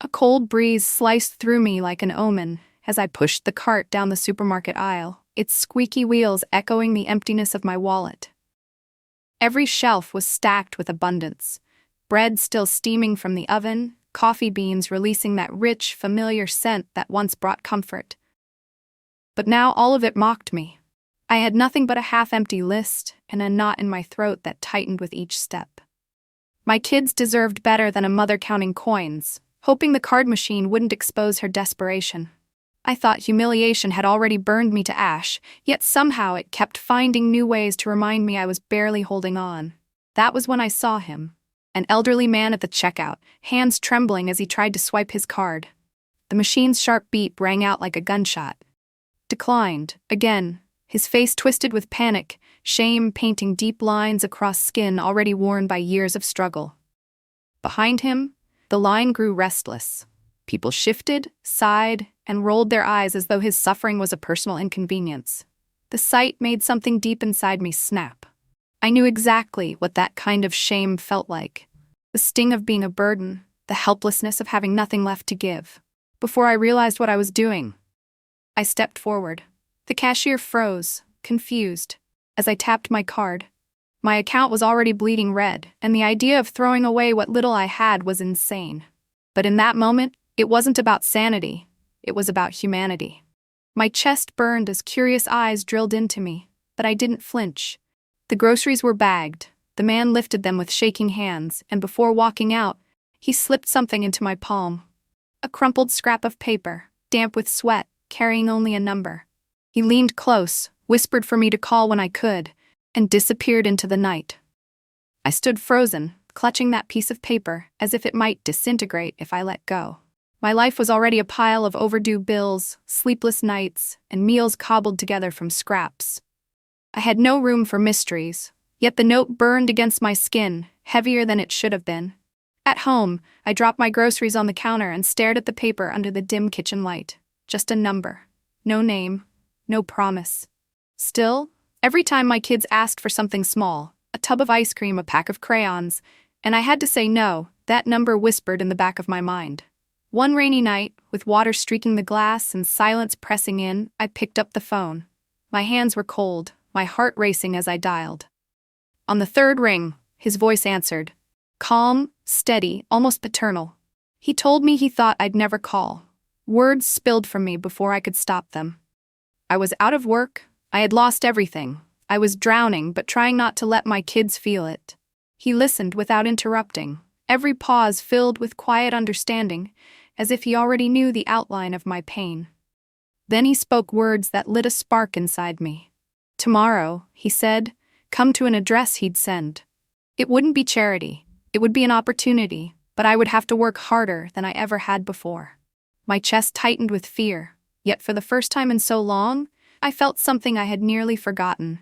A cold breeze sliced through me like an omen as I pushed the cart down the supermarket aisle, its squeaky wheels echoing the emptiness of my wallet. Every shelf was stacked with abundance. Bread still steaming from the oven, coffee beans releasing that rich, familiar scent that once brought comfort. But now all of it mocked me. I had nothing but a half-empty list and a knot in my throat that tightened with each step. My kids deserved better than a mother counting coins, hoping the card machine wouldn't expose her desperation. I thought humiliation had already burned me to ash, yet somehow it kept finding new ways to remind me I was barely holding on. That was when I saw him. An elderly man at the checkout, hands trembling as he tried to swipe his card. The machine's sharp beep rang out like a gunshot. Declined, again, his face twisted with panic, shame painting deep lines across skin already worn by years of struggle. Behind him, the line grew restless. People shifted, sighed, and rolled their eyes as though his suffering was a personal inconvenience. The sight made something deep inside me snap. I knew exactly what that kind of shame felt like. The sting of being a burden, the helplessness of having nothing left to give. Before I realized what I was doing, I stepped forward. The cashier froze, confused, as I tapped my card. My account was already bleeding red, and the idea of throwing away what little I had was insane. But in that moment, it wasn't about sanity. It was about humanity. My chest burned as curious eyes drilled into me, but I didn't flinch. The groceries were bagged. The man lifted them with shaking hands, and before walking out, he slipped something into my palm. A crumpled scrap of paper, damp with sweat, carrying only a number. He leaned close, whispered for me to call when I could, and disappeared into the night. I stood frozen, clutching that piece of paper as if it might disintegrate if I let go. My life was already a pile of overdue bills, sleepless nights, and meals cobbled together from scraps. I had no room for mysteries, yet the note burned against my skin, heavier than it should have been. At home, I dropped my groceries on the counter and stared at the paper under the dim kitchen light. Just a number. No name. No promise. Still, every time my kids asked for something small, a tub of ice cream, a pack of crayons, and I had to say no, that number whispered in the back of my mind. One rainy night, with water streaking the glass and silence pressing in, I picked up the phone. My hands were cold, my heart racing as I dialed. On the third ring, his voice answered. Calm, steady, almost paternal. He told me he thought I'd never call. Words spilled from me before I could stop them. I was out of work. I had lost everything. I was drowning, but trying not to let my kids feel it. He listened without interrupting, every pause filled with quiet understanding, as if he already knew the outline of my pain. Then he spoke words that lit a spark inside me. Tomorrow, he said, come to an address he'd send. It wouldn't be charity. It would be an opportunity, but I would have to work harder than I ever had before. My chest tightened with fear, yet for the first time in so long, I felt something I had nearly forgotten.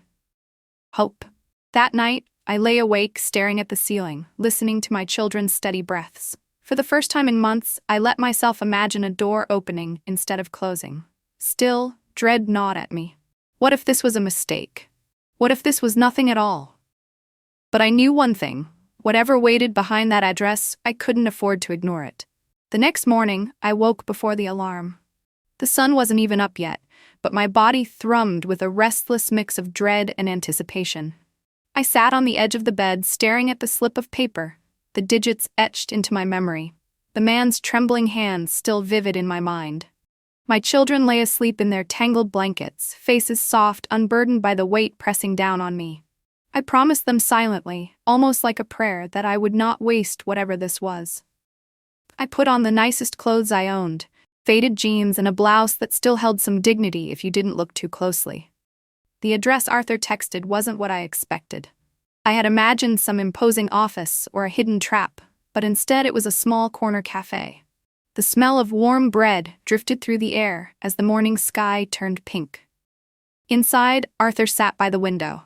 Hope. That night, I lay awake staring at the ceiling, listening to my children's steady breaths. For the first time in months, I let myself imagine a door opening instead of closing. Still, dread gnawed at me. What if this was a mistake? What if this was nothing at all? But I knew one thing. Whatever waited behind that address, I couldn't afford to ignore it. The next morning, I woke before the alarm. The sun wasn't even up yet, but my body thrummed with a restless mix of dread and anticipation. I sat on the edge of the bed, staring at the slip of paper, the digits etched into my memory, the man's trembling hands still vivid in my mind. My children lay asleep in their tangled blankets, faces soft, unburdened by the weight pressing down on me. I promised them silently, almost like a prayer, that I would not waste whatever this was. I put on the nicest clothes I owned, faded jeans and a blouse that still held some dignity if you didn't look too closely. The address Arthur texted wasn't what I expected. I had imagined some imposing office or a hidden trap, but instead it was a small corner cafe. The smell of warm bread drifted through the air as the morning sky turned pink. Inside, Arthur sat by the window,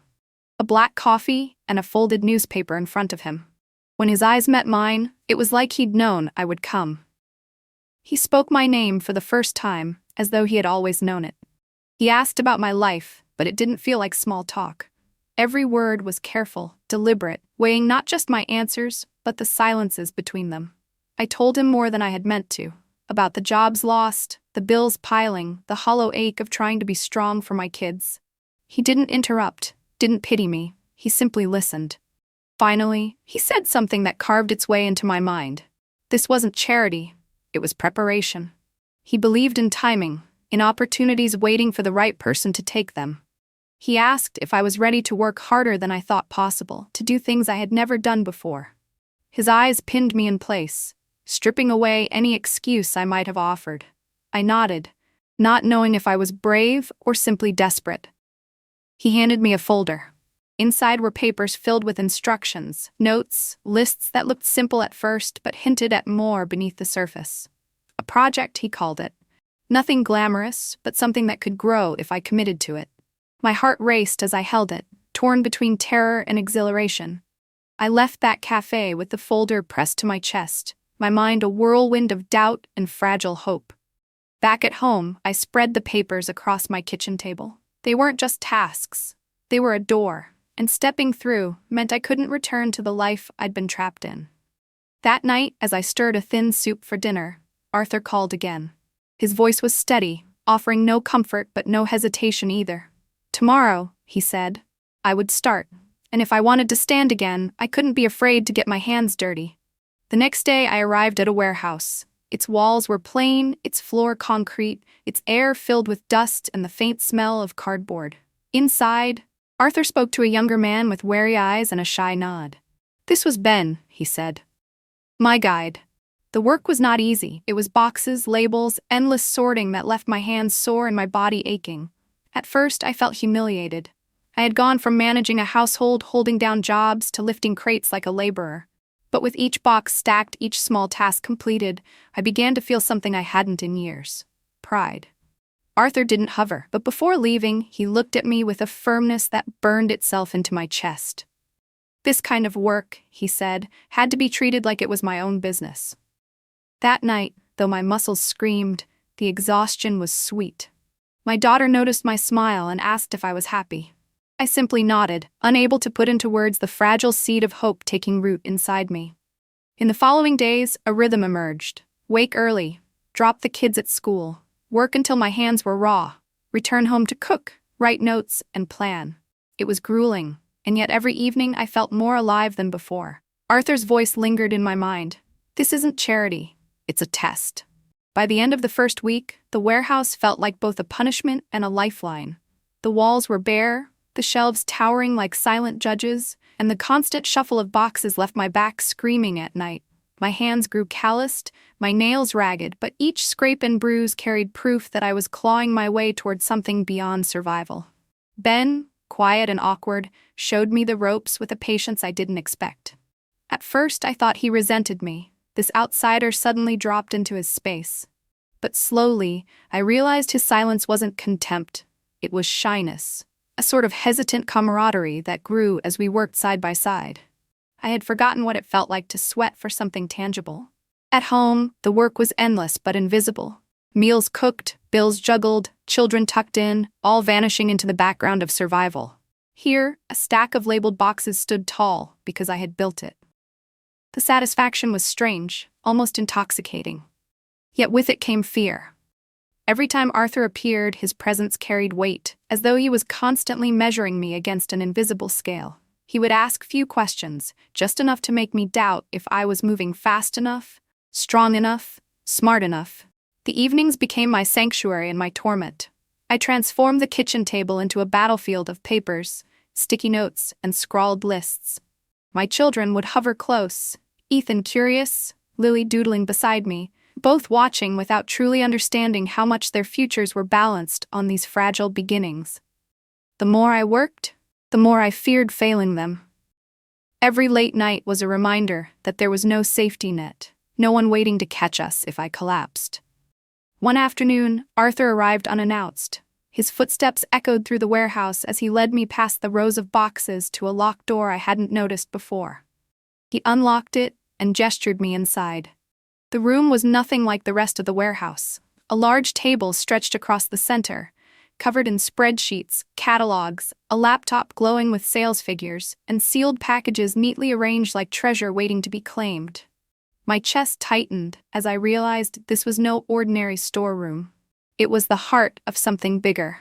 a black coffee and a folded newspaper in front of him. When his eyes met mine, it was like he'd known I would come. He spoke my name for the first time, as though he had always known it. He asked about my life, but it didn't feel like small talk. Every word was careful, deliberate, weighing not just my answers, but the silences between them. I told him more than I had meant to, about the jobs lost, the bills piling, the hollow ache of trying to be strong for my kids. He didn't interrupt, didn't pity me, he simply listened. Finally, he said something that carved its way into my mind. This wasn't charity, it was preparation. He believed in timing, in opportunities waiting for the right person to take them. He asked if I was ready to work harder than I thought possible, to do things I had never done before. His eyes pinned me in place, stripping away any excuse I might have offered. I nodded, not knowing if I was brave or simply desperate. He handed me a folder. Inside were papers filled with instructions, notes, lists that looked simple at first but hinted at more beneath the surface. A project, he called it. Nothing glamorous, but something that could grow if I committed to it. My heart raced as I held it, torn between terror and exhilaration. I left that cafe with the folder pressed to my chest, my mind a whirlwind of doubt and fragile hope. Back at home, I spread the papers across my kitchen table. They weren't just tasks. They were a door, and stepping through meant I couldn't return to the life I'd been trapped in. That night, as I stirred a thin soup for dinner, Arthur called again. His voice was steady, offering no comfort but no hesitation either. Tomorrow, he said, I would start, and if I wanted to stand again, I couldn't be afraid to get my hands dirty. The next day I arrived at a warehouse. Its walls were plain, its floor concrete, its air filled with dust and the faint smell of cardboard. Inside, Arthur spoke to a younger man with wary eyes and a shy nod. This was Ben, he said. My guide. The work was not easy. It was boxes, labels, endless sorting that left my hands sore and my body aching. At first, I felt humiliated. I had gone from managing a household, holding down jobs, to lifting crates like a laborer. But with each box stacked, each small task completed, I began to feel something I hadn't in years. Pride. Arthur didn't hover, but before leaving, he looked at me with a firmness that burned itself into my chest. This kind of work, he said, had to be treated like it was my own business. That night, though my muscles screamed, the exhaustion was sweet. My daughter noticed my smile and asked if I was happy. I simply nodded, unable to put into words the fragile seed of hope taking root inside me. In the following days, a rhythm emerged. Wake early, drop the kids at school, work until my hands were raw, return home to cook, write notes, and plan. It was grueling, and yet every evening I felt more alive than before. Arthur's voice lingered in my mind. This isn't charity, it's a test. By the end of the first week, the warehouse felt like both a punishment and a lifeline. The walls were bare, the shelves towering like silent judges, and the constant shuffle of boxes left my back screaming at night. My hands grew calloused, my nails ragged, but each scrape and bruise carried proof that I was clawing my way toward something beyond survival. Ben, quiet and awkward, showed me the ropes with a patience I didn't expect. At first, I thought he resented me. This outsider suddenly dropped into his space. But slowly, I realized his silence wasn't contempt. It was shyness, a sort of hesitant camaraderie that grew as we worked side by side. I had forgotten what it felt like to sweat for something tangible. At home, the work was endless but invisible. Meals cooked, bills juggled, children tucked in, all vanishing into the background of survival. Here, a stack of labeled boxes stood tall because I had built it. The satisfaction was strange, almost intoxicating. Yet with it came fear. Every time Arthur appeared, his presence carried weight, as though he was constantly measuring me against an invisible scale. He would ask few questions, just enough to make me doubt if I was moving fast enough, strong enough, smart enough. The evenings became my sanctuary and my torment. I transformed the kitchen table into a battlefield of papers, sticky notes, and scrawled lists. My children would hover close, Ethan curious, Lily doodling beside me, both watching without truly understanding how much their futures were balanced on these fragile beginnings. The more I worked, the more I feared failing them. Every late night was a reminder that there was no safety net, no one waiting to catch us if I collapsed. One afternoon, Arthur arrived unannounced. His footsteps echoed through the warehouse as he led me past the rows of boxes to a locked door I hadn't noticed before. He unlocked it and gestured me inside. The room was nothing like the rest of the warehouse. A large table stretched across the center, covered in spreadsheets, catalogs, a laptop glowing with sales figures, and sealed packages neatly arranged like treasure waiting to be claimed. My chest tightened as I realized this was no ordinary storeroom. It was the heart of something bigger.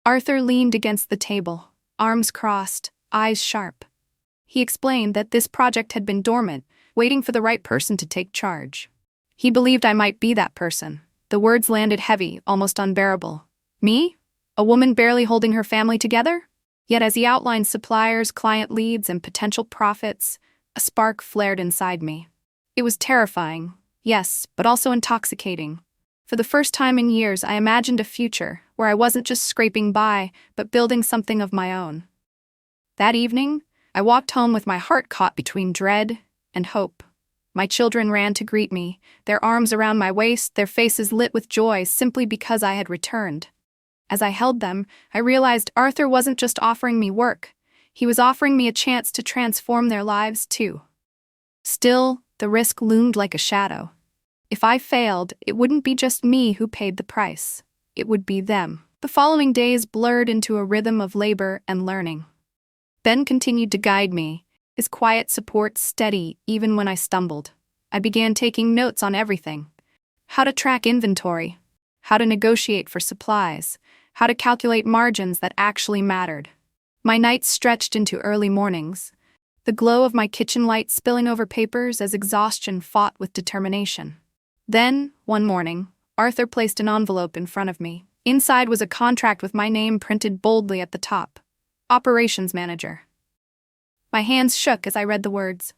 Arthur leaned against the table, arms crossed, eyes sharp. He explained that this project had been dormant, waiting for the right person to take charge. He believed I might be that person. The words landed heavy, almost unbearable. Me? A woman barely holding her family together? Yet as he outlined suppliers, client leads, and potential profits, a spark flared inside me. It was terrifying, yes, but also intoxicating. For the first time in years, I imagined a future where I wasn't just scraping by, but building something of my own. That evening, I walked home with my heart caught between dread and hope. My children ran to greet me, their arms around my waist, their faces lit with joy simply because I had returned. As I held them, I realized Arthur wasn't just offering me work. He was offering me a chance to transform their lives too. Still, the risk loomed like a shadow. If I failed, it wouldn't be just me who paid the price. It would be them. The following days blurred into a rhythm of labor and learning. Ben continued to guide me, his quiet support steady even when I stumbled. I began taking notes on everything. How to track inventory, how to negotiate for supplies, how to calculate margins that actually mattered. My nights stretched into early mornings, the glow of my kitchen light spilling over papers as exhaustion fought with determination. Then, one morning, Arthur placed an envelope in front of me. Inside was a contract with my name printed boldly at the top. Operations Manager. My hands shook as I read the words.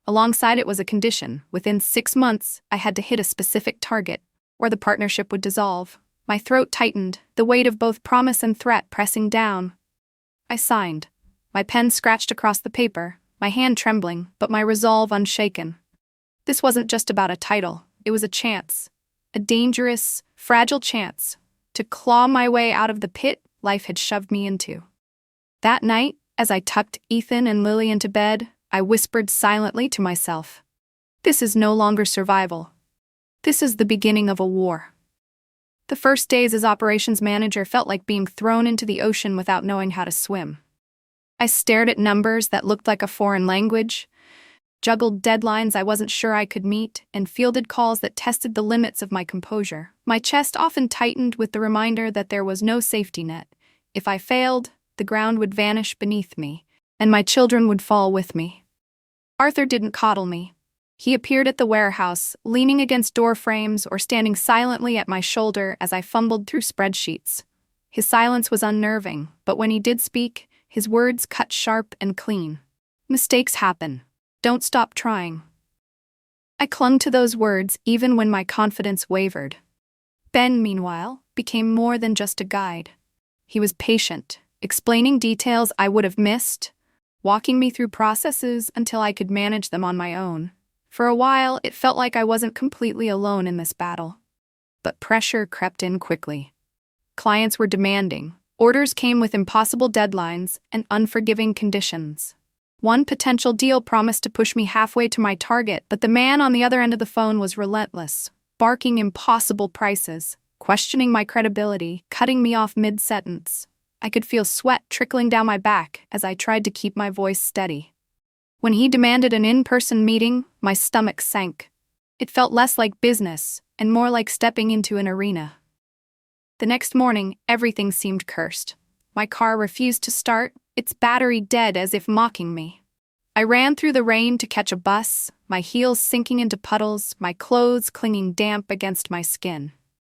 Alongside it was a condition. Within 6 months, I had to hit a specific target, or the partnership would dissolve. My throat tightened, the weight of both promise and threat pressing down. I signed. My pen scratched across the paper, my hand trembling, but my resolve unshaken. This wasn't just about a title, it was a chance. A dangerous, fragile chance to claw my way out of the pit life had shoved me into. That night, as I tucked Ethan and Lily into bed, I whispered silently to myself, "This is no longer survival. This is the beginning of a war." The first days as operations manager felt like being thrown into the ocean without knowing how to swim. I stared at numbers that looked like a foreign language, juggled deadlines I wasn't sure I could meet, and fielded calls that tested the limits of my composure. My chest often tightened with the reminder that there was no safety net. If I failed, the ground would vanish beneath me, and my children would fall with me. Arthur didn't coddle me. He appeared at the warehouse, leaning against door frames or standing silently at my shoulder as I fumbled through spreadsheets. His silence was unnerving, but when he did speak, his words cut sharp and clean. "Mistakes happen. Don't stop trying." I clung to those words even when my confidence wavered. Ben, meanwhile, became more than just a guide. He was patient, explaining details I would have missed, walking me through processes until I could manage them on my own. For a while, it felt like I wasn't completely alone in this battle. But pressure crept in quickly. Clients were demanding. Orders came with impossible deadlines and unforgiving conditions. One potential deal promised to push me halfway to my target, but the man on the other end of the phone was relentless, barking impossible prices, questioning my credibility, cutting me off mid-sentence. I could feel sweat trickling down my back as I tried to keep my voice steady. When he demanded an in-person meeting, my stomach sank. It felt less like business and more like stepping into an arena. The next morning, everything seemed cursed. My car refused to start, its battery dead as if mocking me. I ran through the rain to catch a bus, my heels sinking into puddles, my clothes clinging damp against my skin.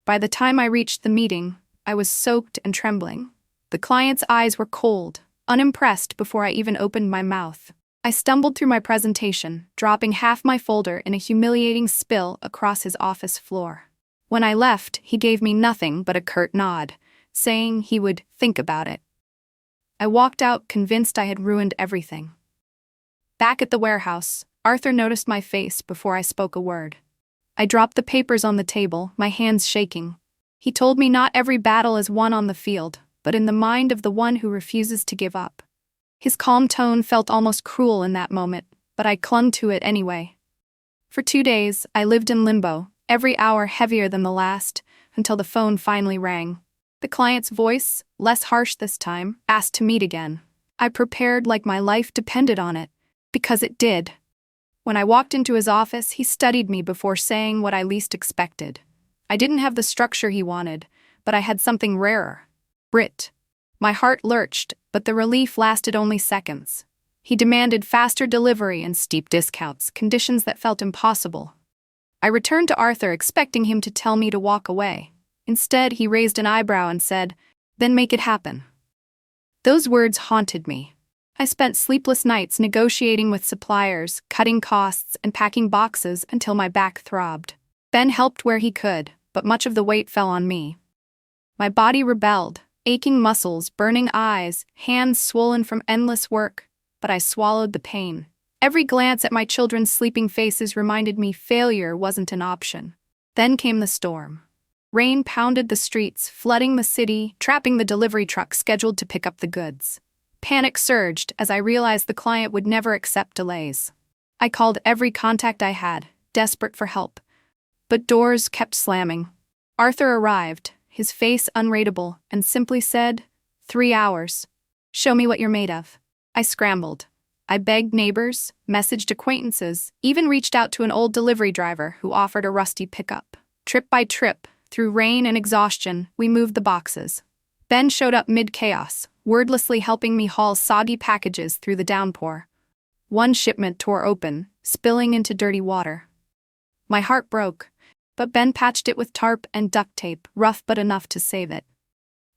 By the time I reached the meeting, I was soaked and trembling. The client's eyes were cold, unimpressed before I even opened my mouth. I stumbled through my presentation, dropping half my folder in a humiliating spill across his office floor. When I left, he gave me nothing but a curt nod, saying he would think about it. I walked out convinced I had ruined everything. Back at the warehouse, Arthur noticed my face before I spoke a word. I dropped the papers on the table, my hands shaking. He told me not every battle is won on the field, but in the mind of the one who refuses to give up. His calm tone felt almost cruel in that moment, but I clung to it anyway. For 2 days, I lived in limbo, every hour heavier than the last, until the phone finally rang. The client's voice, less harsh this time, asked to meet again. I prepared like my life depended on it, because it did. When I walked into his office, he studied me before saying what I least expected. I didn't have the structure he wanted, but I had something rarer. Grit. My heart lurched, but the relief lasted only seconds. He demanded faster delivery and steep discounts, conditions that felt impossible. I returned to Arthur expecting him to tell me to walk away. Instead, he raised an eyebrow and said, "Then make it happen." Those words haunted me. I spent sleepless nights negotiating with suppliers, cutting costs, and packing boxes until my back throbbed. Ben helped where he could, but much of the weight fell on me. My body rebelled, aching muscles, burning eyes, hands swollen from endless work, but I swallowed the pain. Every glance at my children's sleeping faces reminded me failure wasn't an option. Then came the storm. Rain pounded the streets, flooding the city, trapping the delivery truck scheduled to pick up the goods. Panic surged as I realized the client would never accept delays. I called every contact I had, desperate for help. But doors kept slamming. Arthur arrived, his face unreadable, and simply said, "3 hours. Show me what you're made of." I scrambled. I begged neighbors, messaged acquaintances, even reached out to an old delivery driver who offered a rusty pickup. Trip by trip, through rain and exhaustion, we moved the boxes. Ben showed up mid-chaos, wordlessly helping me haul soggy packages through the downpour. One shipment tore open, spilling into dirty water. My heart broke, but Ben patched it with tarp and duct tape, rough but enough to save it.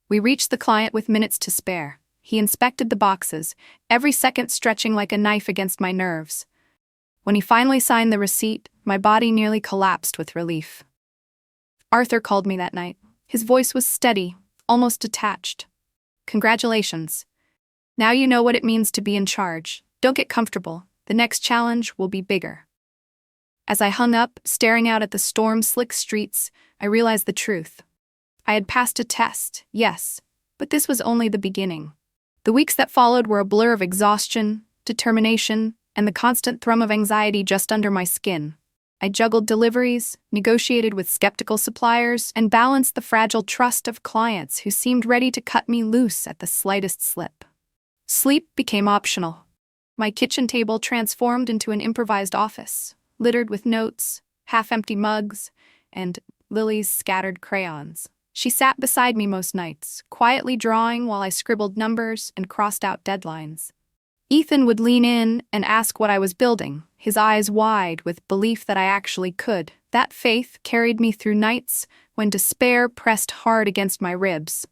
We reached the client with minutes to spare. He inspected the boxes, every second stretching like a knife against my nerves. When he finally signed the receipt, my body nearly collapsed with relief. Arthur called me that night. His voice was steady, almost detached. "Congratulations. Now you know what it means to be in charge. Don't get comfortable. The next challenge will be bigger." As I hung up, staring out at the storm-slick streets, I realized the truth. I had passed a test, yes, but this was only the beginning. The weeks that followed were a blur of exhaustion, determination, and the constant thrum of anxiety just under my skin. I juggled deliveries, negotiated with skeptical suppliers, and balanced the fragile trust of clients who seemed ready to cut me loose at the slightest slip. Sleep became optional. My kitchen table transformed into an improvised office, littered with notes, half-empty mugs, and Lily's scattered crayons. She sat beside me most nights, quietly drawing while I scribbled numbers and crossed out deadlines. Ethan would lean in and ask what I was building, his eyes wide with belief that I actually could. That faith carried me through nights when despair pressed hard against my ribs.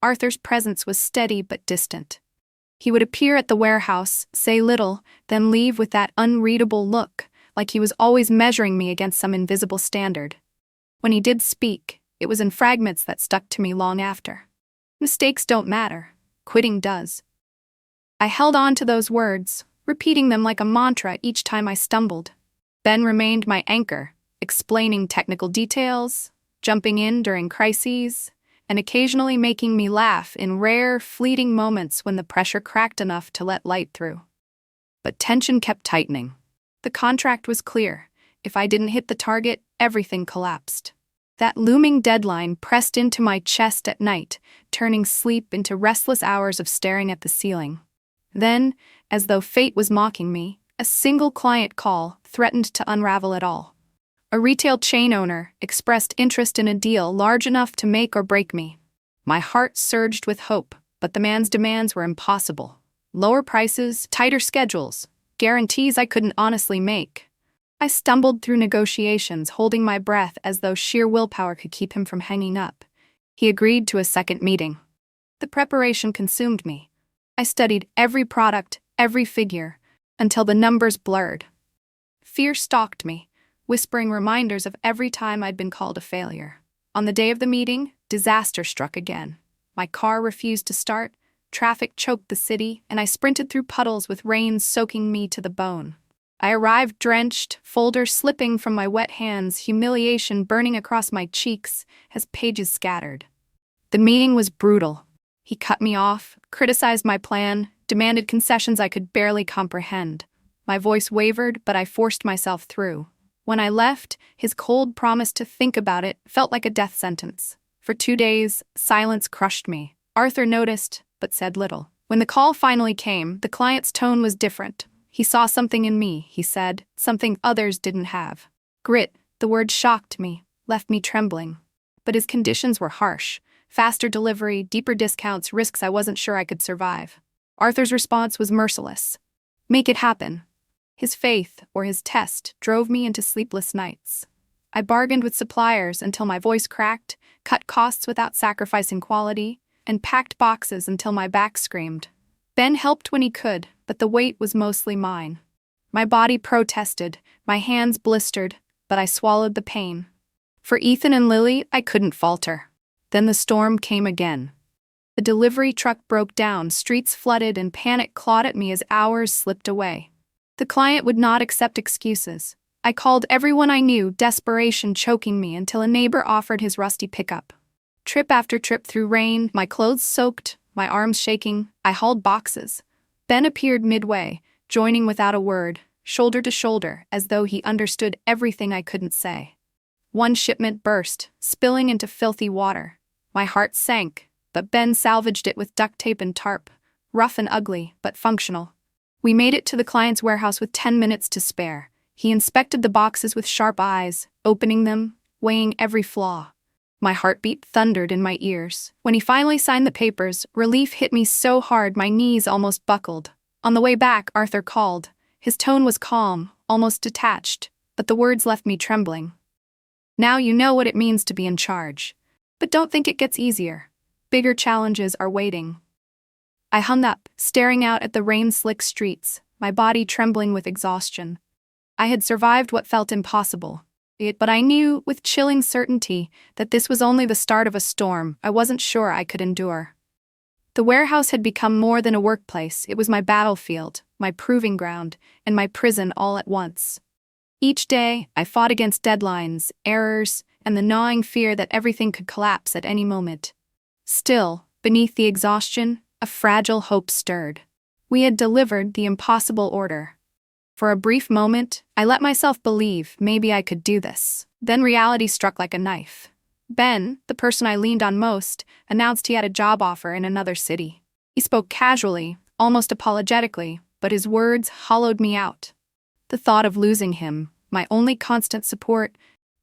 Arthur's presence was steady but distant. He would appear at the warehouse, say little, then leave with that unreadable look, like he was always measuring me against some invisible standard. When he did speak, it was in fragments that stuck to me long after. "Mistakes don't matter. Quitting does." I held on to those words, repeating them like a mantra each time I stumbled. Ben remained my anchor, explaining technical details, jumping in during crises, and occasionally making me laugh in rare, fleeting moments when the pressure cracked enough to let light through. But tension kept tightening. The contract was clear. If I didn't hit the target, everything collapsed. That looming deadline pressed into my chest at night, turning sleep into restless hours of staring at the ceiling. Then, as though fate was mocking me, a single client call threatened to unravel it all. A retail chain owner expressed interest in a deal large enough to make or break me. My heart surged with hope, but the man's demands were impossible. Lower prices, tighter schedules, guarantees I couldn't honestly make. I stumbled through negotiations, holding my breath as though sheer willpower could keep him from hanging up. He agreed to a second meeting. The preparation consumed me. I studied every product, every figure, until the numbers blurred. Fear stalked me, whispering reminders of every time I'd been called a failure. On the day of the meeting, disaster struck again. My car refused to start, traffic choked the city, and I sprinted through puddles with rain soaking me to the bone. I arrived drenched, folders slipping from my wet hands, humiliation burning across my cheeks as pages scattered. The meeting was brutal. He cut me off, criticized my plan, demanded concessions I could barely comprehend. My voice wavered, but I forced myself through. When I left, his cold promise to think about it felt like a death sentence. For 2 days, silence crushed me. Arthur noticed, but said little. When the call finally came, the client's tone was different. He saw something in me, he said, something others didn't have. Grit, the word shocked me, left me trembling. But his conditions were harsh. Faster delivery, deeper discounts, risks I wasn't sure I could survive. Arthur's response was merciless. Make it happen. His faith, or his test, drove me into sleepless nights. I bargained with suppliers until my voice cracked, cut costs without sacrificing quality, and packed boxes until my back screamed. Ben helped when he could, but the weight was mostly mine. My body protested, my hands blistered, but I swallowed the pain. For Ethan and Lily, I couldn't falter. Then the storm came again. The delivery truck broke down, streets flooded, and panic clawed at me as hours slipped away. The client would not accept excuses. I called everyone I knew, desperation choking me until a neighbor offered his rusty pickup. Trip after trip through rain, my clothes soaked, my arms shaking, I hauled boxes. Ben appeared midway, joining without a word, shoulder to shoulder, as though he understood everything I couldn't say. One shipment burst, spilling into filthy water. My heart sank, but Ben salvaged it with duct tape and tarp, rough and ugly, but functional. We made it to the client's warehouse with 10 minutes to spare. He inspected the boxes with sharp eyes, opening them, weighing every flaw. My heartbeat thundered in my ears. When he finally signed the papers, relief hit me so hard my knees almost buckled. On the way back, Arthur called. His tone was calm, almost detached, but the words left me trembling. Now you know what it means to be in charge. But don't think it gets easier. Bigger challenges are waiting. I hung up, staring out at the rain-slick streets, my body trembling with exhaustion. I had survived what felt impossible. But I knew, with chilling certainty, that this was only the start of a storm I wasn't sure I could endure. The warehouse had become more than a workplace. It was my battlefield, my proving ground, and my prison all at once. Each day, I fought against deadlines, errors, and the gnawing fear that everything could collapse at any moment. Still, beneath the exhaustion, a fragile hope stirred. We had delivered the impossible order. For a brief moment, I let myself believe maybe I could do this. Then reality struck like a knife. Ben, the person I leaned on most, announced he had a job offer in another city. He spoke casually, almost apologetically, but his words hollowed me out. The thought of losing him, my only constant support,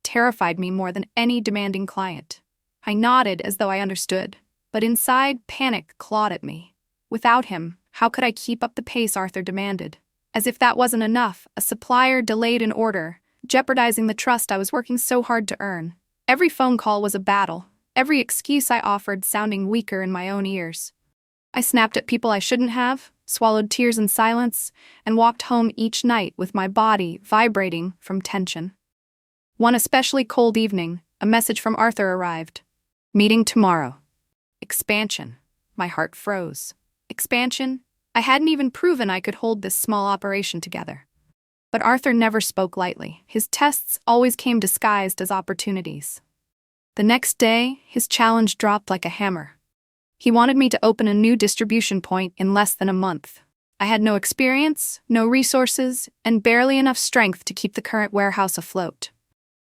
terrified me more than any demanding client. I nodded as though I understood, but inside, panic clawed at me. Without him, how could I keep up the pace Arthur demanded? As if that wasn't enough, a supplier delayed an order, jeopardizing the trust I was working so hard to earn. Every phone call was a battle, every excuse I offered sounding weaker in my own ears. I snapped at people I shouldn't have, swallowed tears in silence, and walked home each night with my body vibrating from tension. One especially cold evening, a message from Arthur arrived. Meeting tomorrow. Expansion. My heart froze. Expansion? I hadn't even proven I could hold this small operation together. But Arthur never spoke lightly. His tests always came disguised as opportunities. The next day, his challenge dropped like a hammer. He wanted me to open a new distribution point in less than a month. I had no experience, no resources, and barely enough strength to keep the current warehouse afloat.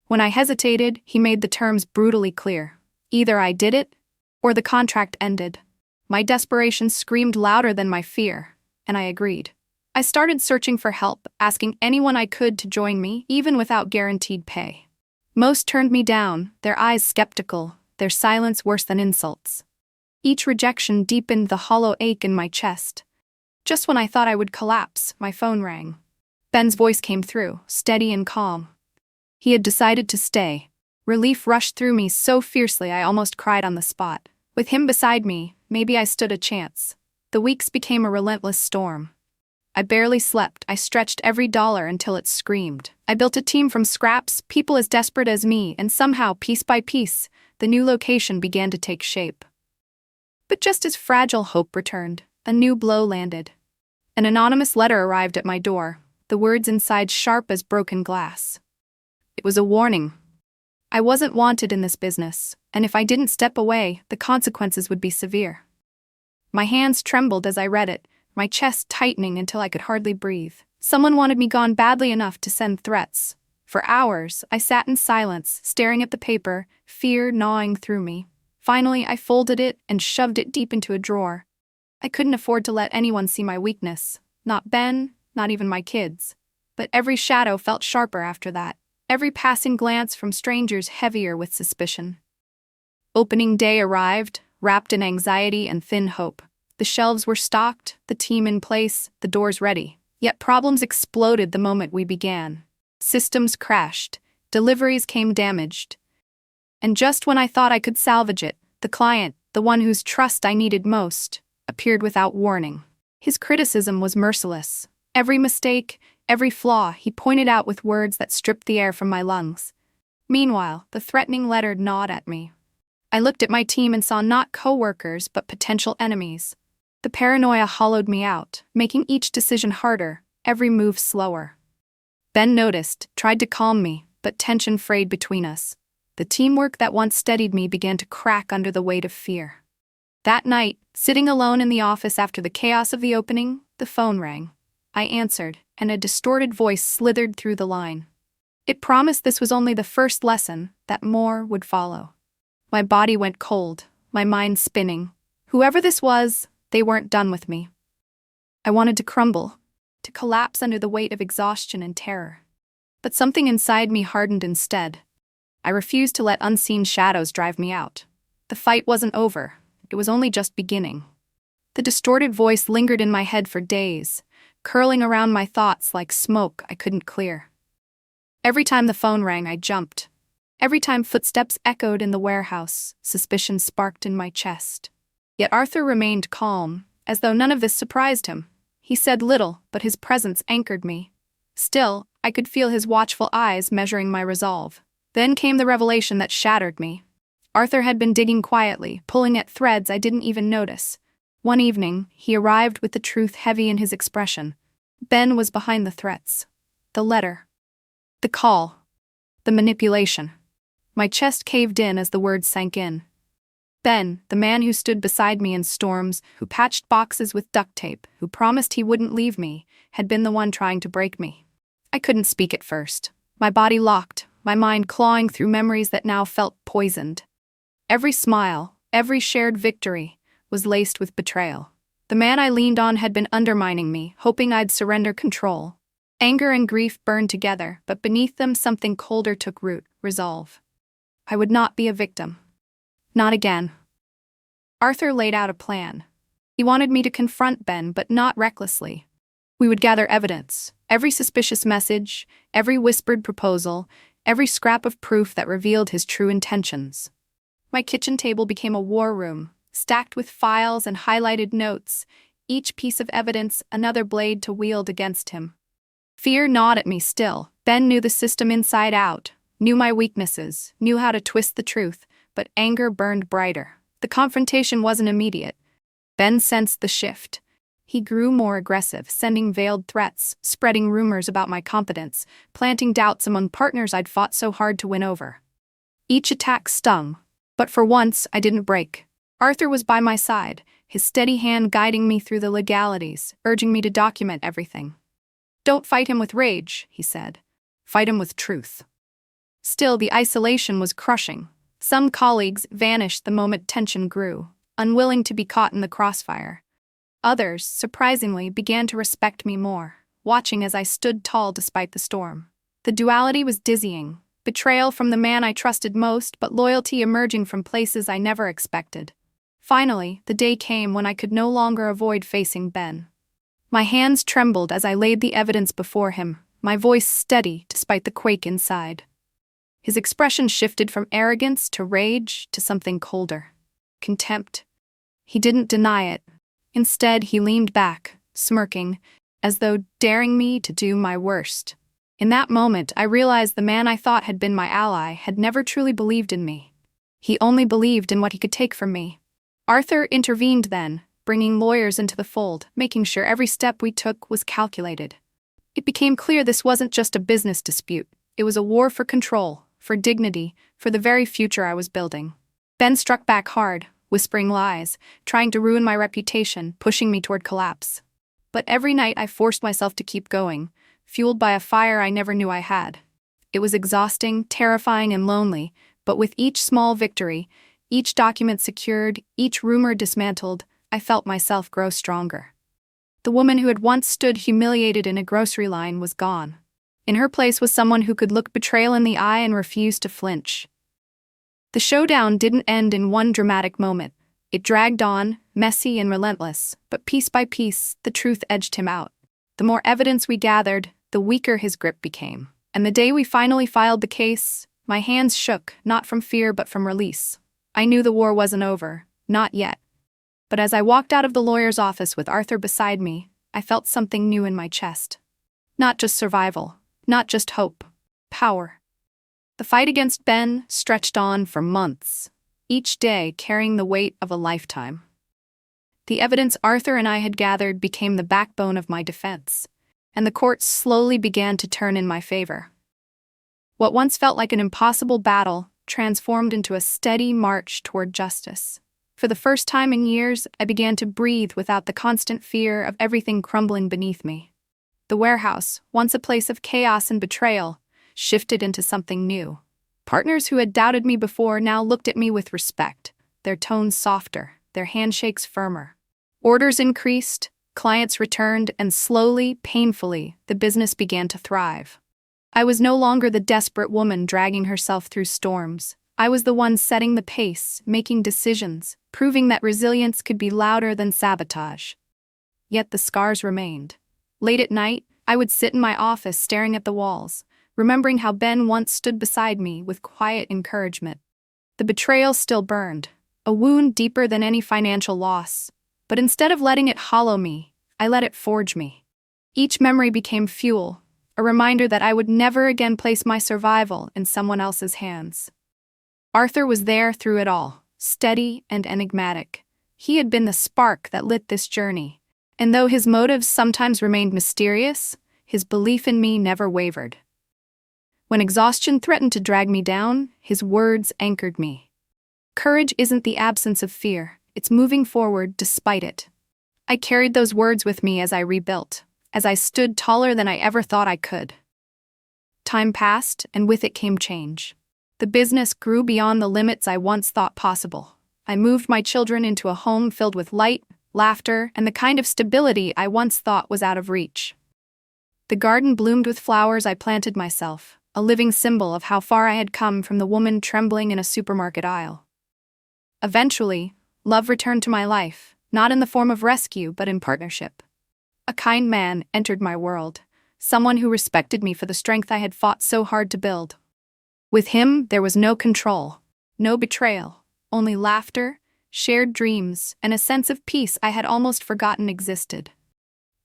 When I hesitated, he made the terms brutally clear. Either I did it, or the contract ended. My desperation screamed louder than my fear, and I agreed. I started searching for help, asking anyone I could to join me, even without guaranteed pay. Most turned me down, their eyes skeptical, their silence worse than insults. Each rejection deepened the hollow ache in my chest. Just when I thought I would collapse, my phone rang. Ben's voice came through, steady and calm. He had decided to stay. Relief rushed through me so fiercely I almost cried on the spot. With him beside me, maybe I stood a chance. The weeks became a relentless storm. I barely slept. I stretched every dollar until it screamed. I built a team from scraps, people as desperate as me, and somehow, piece by piece, the new location began to take shape. But just as fragile hope returned, a new blow landed. An anonymous letter arrived at my door, the words inside sharp as broken glass. It was a warning. I wasn't wanted in this business, and if I didn't step away, the consequences would be severe. My hands trembled as I read it, my chest tightening until I could hardly breathe. Someone wanted me gone badly enough to send threats. For hours, I sat in silence, staring at the paper, fear gnawing through me. Finally, I folded it and shoved it deep into a drawer. I couldn't afford to let anyone see my weakness. Not Ben, not even my kids. But every shadow felt sharper after that, every passing glance from strangers heavier with suspicion. Opening day arrived, wrapped in anxiety and thin hope. The shelves were stocked, the team in place, the doors ready. Yet problems exploded the moment we began. Systems crashed, deliveries came damaged. And just when I thought I could salvage it, the client, the one whose trust I needed most, appeared without warning. His criticism was merciless. Every mistake, every flaw, he pointed out with words that stripped the air from my lungs. Meanwhile, the threatening letter gnawed at me. I looked at my team and saw not co-workers but potential enemies. The paranoia hollowed me out, making each decision harder, every move slower. Ben noticed, tried to calm me, but tension frayed between us. The teamwork that once steadied me began to crack under the weight of fear. That night, sitting alone in the office after the chaos of the opening, the phone rang. I answered, and a distorted voice slithered through the line. It promised this was only the first lesson, that more would follow. My body went cold, my mind spinning. Whoever this was, they weren't done with me. I wanted to crumble, to collapse under the weight of exhaustion and terror. But something inside me hardened instead. I refused to let unseen shadows drive me out. The fight wasn't over, it was only just beginning. The distorted voice lingered in my head for days, curling around my thoughts like smoke I couldn't clear. Every time the phone rang, I jumped. Every time footsteps echoed in the warehouse, suspicion sparked in my chest. Yet Arthur remained calm, as though none of this surprised him. He said little, but his presence anchored me. Still, I could feel his watchful eyes measuring my resolve. Then came the revelation that shattered me. Arthur had been digging quietly, pulling at threads I didn't even notice. One evening, he arrived with the truth heavy in his expression. Ben was behind the threats. The letter. The call. The manipulation. My chest caved in as the words sank in. Ben, the man who stood beside me in storms, who patched boxes with duct tape, who promised he wouldn't leave me, had been the one trying to break me. I couldn't speak at first. My body locked, my mind clawing through memories that now felt poisoned. Every smile, every shared victory, was laced with betrayal. The man I leaned on had been undermining me, hoping I'd surrender control. Anger and grief burned together, but beneath them something colder took root, resolve. I would not be a victim. Not again. Arthur laid out a plan. He wanted me to confront Ben, but not recklessly. We would gather evidence, every suspicious message, every whispered proposal, every scrap of proof that revealed his true intentions. My kitchen table became a war room, stacked with files and highlighted notes, each piece of evidence another blade to wield against him. Fear gnawed at me still. Ben knew the system inside out, knew my weaknesses, knew how to twist the truth, but anger burned brighter. The confrontation wasn't immediate. Ben sensed the shift. He grew more aggressive, sending veiled threats, spreading rumors about my competence, planting doubts among partners I'd fought so hard to win over. Each attack stung, but for once I didn't break. Arthur was by my side, his steady hand guiding me through the legalities, urging me to document everything. "Don't fight him with rage," he said. "Fight him with truth." Still, the isolation was crushing. Some colleagues vanished the moment tension grew, unwilling to be caught in the crossfire. Others, surprisingly, began to respect me more, watching as I stood tall despite the storm. The duality was dizzying, betrayal from the man I trusted most, but loyalty emerging from places I never expected. Finally, the day came when I could no longer avoid facing Ben. My hands trembled as I laid the evidence before him, my voice steady despite the quake inside. His expression shifted from arrogance to rage to something colder. Contempt. He didn't deny it. Instead, he leaned back, smirking, as though daring me to do my worst. In that moment, I realized the man I thought had been my ally had never truly believed in me. He only believed in what he could take from me. Arthur intervened then, bringing lawyers into the fold, making sure every step we took was calculated. It became clear this wasn't just a business dispute. It was a war for control, for dignity, for the very future I was building. Ben struck back hard, whispering lies, trying to ruin my reputation, pushing me toward collapse. But every night I forced myself to keep going, fueled by a fire I never knew I had. It was exhausting, terrifying, and lonely, but with each small victory, each document secured, each rumor dismantled, I felt myself grow stronger. The woman who had once stood humiliated in a grocery line was gone. In her place was someone who could look betrayal in the eye and refuse to flinch. The showdown didn't end in one dramatic moment. It dragged on, messy and relentless, but piece by piece, the truth edged him out. The more evidence we gathered, the weaker his grip became. And the day we finally filed the case, my hands shook, not from fear but from release. I knew the war wasn't over, not yet. But as I walked out of the lawyer's office with Arthur beside me, I felt something new in my chest. Not just survival, not just hope, power. The fight against Ben stretched on for months, each day carrying the weight of a lifetime. The evidence Arthur and I had gathered became the backbone of my defense, and the court slowly began to turn in my favor. What once felt like an impossible battle transformed into a steady march toward justice. For the first time in years, I began to breathe without the constant fear of everything crumbling beneath me. The warehouse, once a place of chaos and betrayal, shifted into something new. Partners who had doubted me before now looked at me with respect, their tones softer, their handshakes firmer. Orders increased, clients returned, and slowly, painfully, the business began to thrive. I was no longer the desperate woman dragging herself through storms. I was the one setting the pace, making decisions, proving that resilience could be louder than sabotage. Yet the scars remained. Late at night, I would sit in my office staring at the walls, remembering how Ben once stood beside me with quiet encouragement. The betrayal still burned, a wound deeper than any financial loss. But instead of letting it hollow me, I let it forge me. Each memory became fuel, a reminder that I would never again place my survival in someone else's hands. Arthur was there through it all, steady and enigmatic. He had been the spark that lit this journey, and though his motives sometimes remained mysterious, his belief in me never wavered. When exhaustion threatened to drag me down, his words anchored me. Courage isn't the absence of fear, it's moving forward despite it. I carried those words with me as I rebuilt, as I stood taller than I ever thought I could. Time passed, and with it came change. The business grew beyond the limits I once thought possible. I moved my children into a home filled with light, laughter, and the kind of stability I once thought was out of reach. The garden bloomed with flowers I planted myself, a living symbol of how far I had come from the woman trembling in a supermarket aisle. Eventually, love returned to my life, not in the form of rescue but in partnership. A kind man entered my world, someone who respected me for the strength I had fought so hard to build. With him, there was no control, no betrayal, only laughter, shared dreams, and a sense of peace I had almost forgotten existed.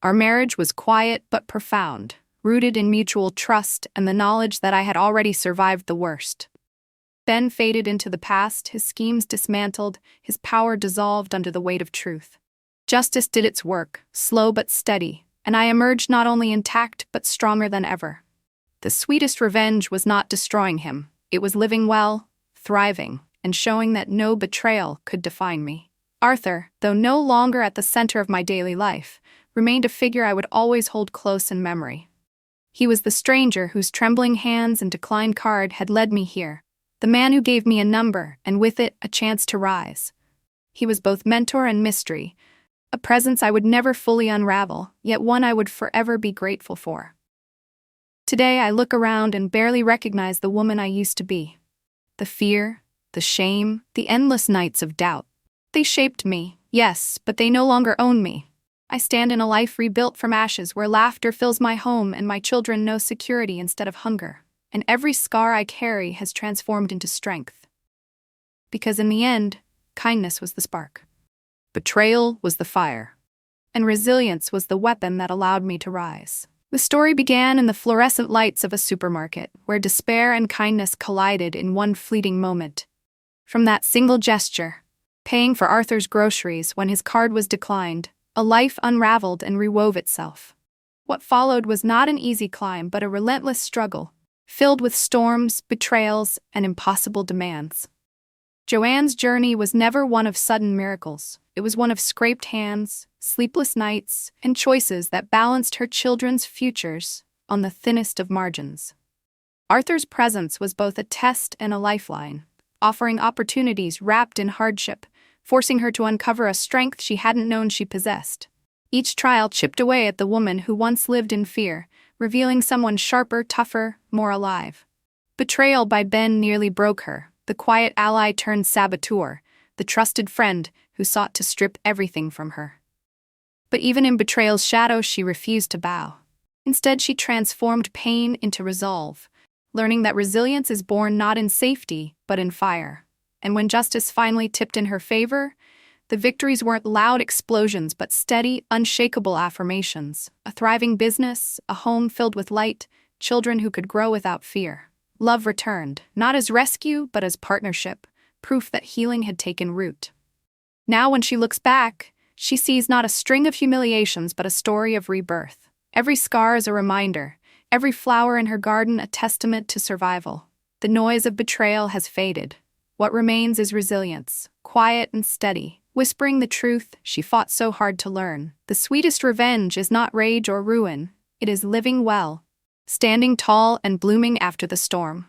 Our marriage was quiet but profound, rooted in mutual trust and the knowledge that I had already survived the worst. Ben faded into the past, his schemes dismantled, his power dissolved under the weight of truth. Justice did its work, slow but steady, and I emerged not only intact but stronger than ever. The sweetest revenge was not destroying him, it was living well, thriving, and showing that no betrayal could define me. Arthur, though no longer at the center of my daily life, remained a figure I would always hold close in memory. He was the stranger whose trembling hands and declined card had led me here, the man who gave me a number and with it a chance to rise. He was both mentor and mystery, a presence I would never fully unravel, yet one I would forever be grateful for. Today I look around and barely recognize the woman I used to be. The fear, the shame, the endless nights of doubt. They shaped me, yes, but they no longer own me. I stand in a life rebuilt from ashes where laughter fills my home and my children know security instead of hunger. And every scar I carry has transformed into strength. Because in the end, kindness was the spark. Betrayal was the fire. And resilience was the weapon that allowed me to rise. The story began in the fluorescent lights of a supermarket, where despair and kindness collided in one fleeting moment. From that single gesture, paying for Arthur's groceries when his card was declined, a life unraveled and rewove itself. What followed was not an easy climb but a relentless struggle, filled with storms, betrayals, and impossible demands. Joanne's journey was never one of sudden miracles. It was one of scraped hands, sleepless nights, and choices that balanced her children's futures on the thinnest of margins. Arthur's presence was both a test and a lifeline, offering opportunities wrapped in hardship, forcing her to uncover a strength she hadn't known she possessed. Each trial chipped away at the woman who once lived in fear, revealing someone sharper, tougher, more alive. Betrayal by Ben nearly broke her, the quiet ally turned saboteur, the trusted friend who sought to strip everything from her. But even in betrayal's shadow, she refused to bow. Instead, she transformed pain into resolve, learning that resilience is born not in safety, but in fire. And when justice finally tipped in her favor, the victories weren't loud explosions, but steady, unshakable affirmations. A thriving business, a home filled with light, children who could grow without fear. Love returned, not as rescue, but as partnership, proof that healing had taken root. Now, when she looks back, she sees not a string of humiliations, but a story of rebirth. Every scar is a reminder, every flower in her garden a testament to survival. The noise of betrayal has faded. What remains is resilience, quiet and steady, whispering the truth she fought so hard to learn. The sweetest revenge is not rage or ruin, it is living well, standing tall and blooming after the storm.